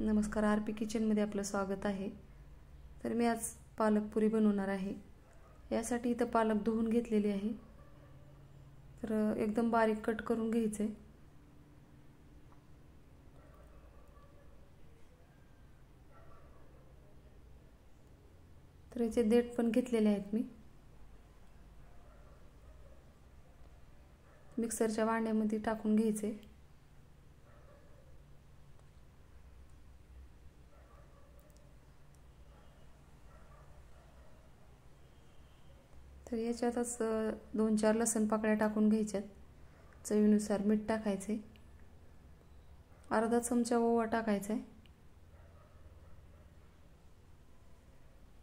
नमस्कार, आरपी किचनमध्ये आपलं स्वागत आहे। तर मी आज पालक पुरी बनवणार आहे। यासाठी इथं पालक धुवून घेतलेली आहे। तर एकदम बारीक कट करून घ्यायचे। तर याचे देठ पण घेतलेले आहेत मी। मिक्सरच्या भांड्यामध्ये टाकून घ्यायचे। तर याच्यातच 2-4 लसूण पाकळ्या टाकून घ्यायच्यात। चवीनुसार मीठ टाकायचे। अर्धा चमचा ओवा टाकायचा आहे।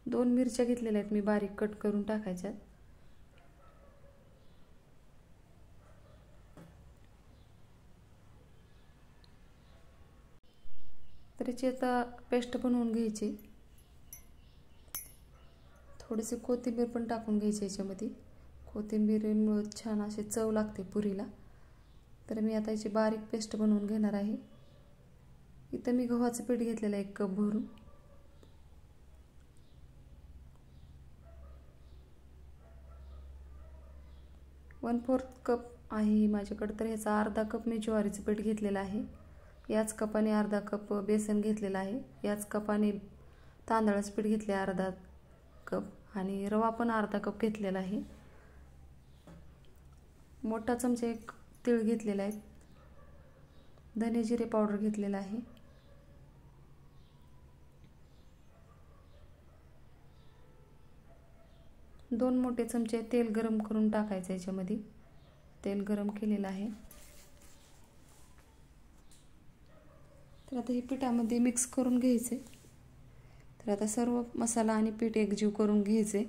2 मिरच्या घेतलेल्या आहेत मी, बारीक कट करून टाकायच्यात। तर याची आता पेस्ट बनवून घ्यायची। थोडीशी कोथिंबीर पण टाकून घ्यायची याच्यामध्ये। कोथिंबीरीमुळे छान अशी चव लागते पुरीला। तर मी आता याची बारीक पेस्ट बनवून घेणार आहे। इथं मी गव्हाचं पीठ घेतलेलं 1 कप भरून। वन-4 कप आहे माझ्याकडे, तर ह्याचा अर्धा कप मी ज्वारीचं पीठ घेतलेलं आहे। याच कपाने अर्धा कप बेसन घेतलेला आहे। याच कपाने तांदळाचं पीठ घेतले अर्धा कप, आणि रवा पण अर्धा कप घेतलेला आहे। मोठा चमचा 1 तीळ घेतलेला आहे। धने जिरे पावडर घेतलेला आहे। दोन मोठे चमचे तेल गरम करून टाकायचं याच्यामध्ये। तेल गरम केलेलं आहे। तर आता हे पिठामध्ये मिक्स करून घ्यायचे। तर आता सर्व मसाला आणि पीठ एकजीव करून घ्यायचे।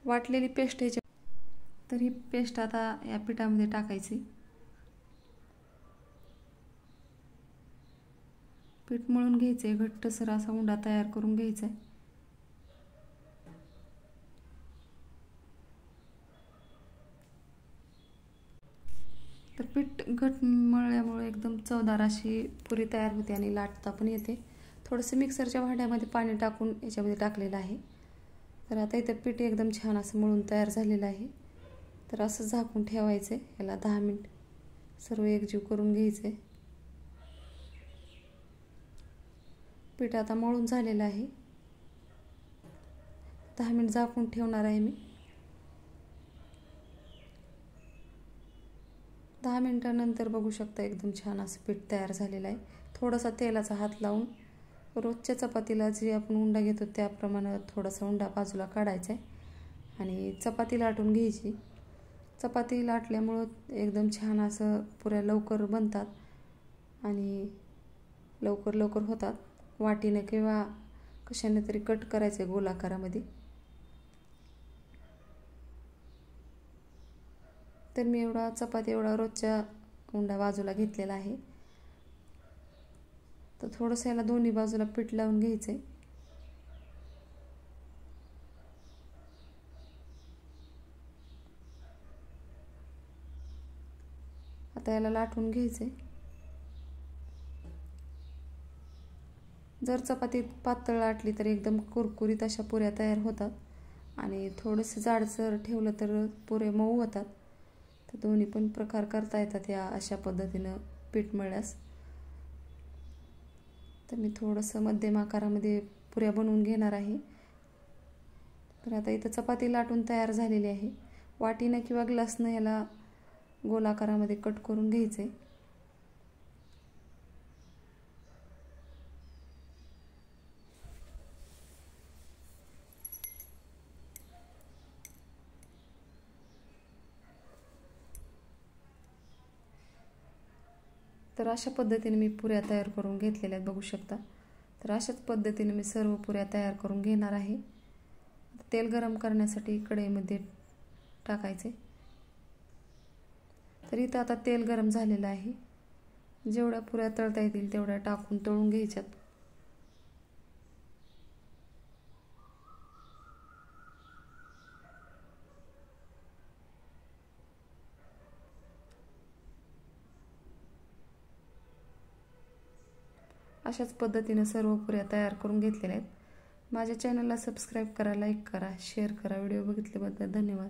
वाटलेली पेस्ट ह्याच्या, तर ही पेस्ट आता या पिठामध्ये टाकायची। पीठ मळून घ्यायचे, घट्टसर असा उंडा तयार करून घ्यायचा। तर पीठ घट मळल्यामुळे एकदम चवदार अशी पुरी तयार होते आणि लाटता पण येते। थोडंसं मिक्सरच्या भांड्यामध्ये पाणी टाकून याच्यामध्ये टाकलेलं आहे। तर आता इथं पीठ एकदम छान असं मळून तयार झालेलं आहे। तर असं झाकून ठेवायचं याला 10 मिनिट, सर्व एकजीव करून घ्यायचे। पीठ आता मळून झालेलं आहे। 10 मिनिट झाकून ठेवणार आहे मी। 10 मिनिटांनंतर बघू शकता एकदम छान असं पीठ तयार झालेलं आहे। थोडासा तेलाचा हात लावून रोजच्या चपातीला जे आपण उंडा घेतो त्याप्रमाणे थोडासा उंडा बाजूला काढायचा आहे आणि चपाती लाटून घ्यायची। चपाती लाटल्यामुळं एकदम छान असं पुऱ्या लवकर बनतात आणि लवकर होतात। वाटीने किंवा कशाने तरी कट करायचे गोलाकारामध्ये। तर मी चपाती एवढा रोजच्या उंडा बाजूला घेतलेला आहे। तर थोडंसं याला दोन्ही बाजूला पीठ लावून घ्यायचे। आता याला लाटून घ्यायचे। जर चपाती पातळ लाटली तर एकदम कुरकुरीत अशा पुऱ्या तयार होतात, आणि थोडंसं जाडसर ठेवलं तर पुरे मऊ होतात। तर दोन्ही पण प्रकार करता येतात या अशा पद्धतीनं पीठ मळल्यास। तर मी थोडंसं मध्यम आकारामध्ये पुऱ्या बनवून घेणार आहे। तर आता इथं चपाती लाटून तयार झालेली आहे। वाटीनं किंवा ग्लासनं याला गोलाकारामध्ये कट करून घ्यायचे। तर अशा पद्धतीने मी पुऱ्या तयार करून घेतलेल्या आहेत, बघू शकता। तर अशाच पद्धतीने मी सर्व पुऱ्या तयार करून घेणार आहे। तेल गरम करण्यासाठी कढईमध्ये टाकायचे। तर इथं आता तेल गरम झालेलं आहे। जेवढ्या पुऱ्या तळता येतील तेवढ्या टाकून तळून घ्यायच्यात। अशाच पद्धतीनं सर्व पुऱ्या तयार करून घेतलेल्या आहेत. माझ्या चॅनलला सबस्क्राईब करा, लाईक करा, शेअर करा. व्हिडिओ बघितल्याबद्दल धन्यवाद.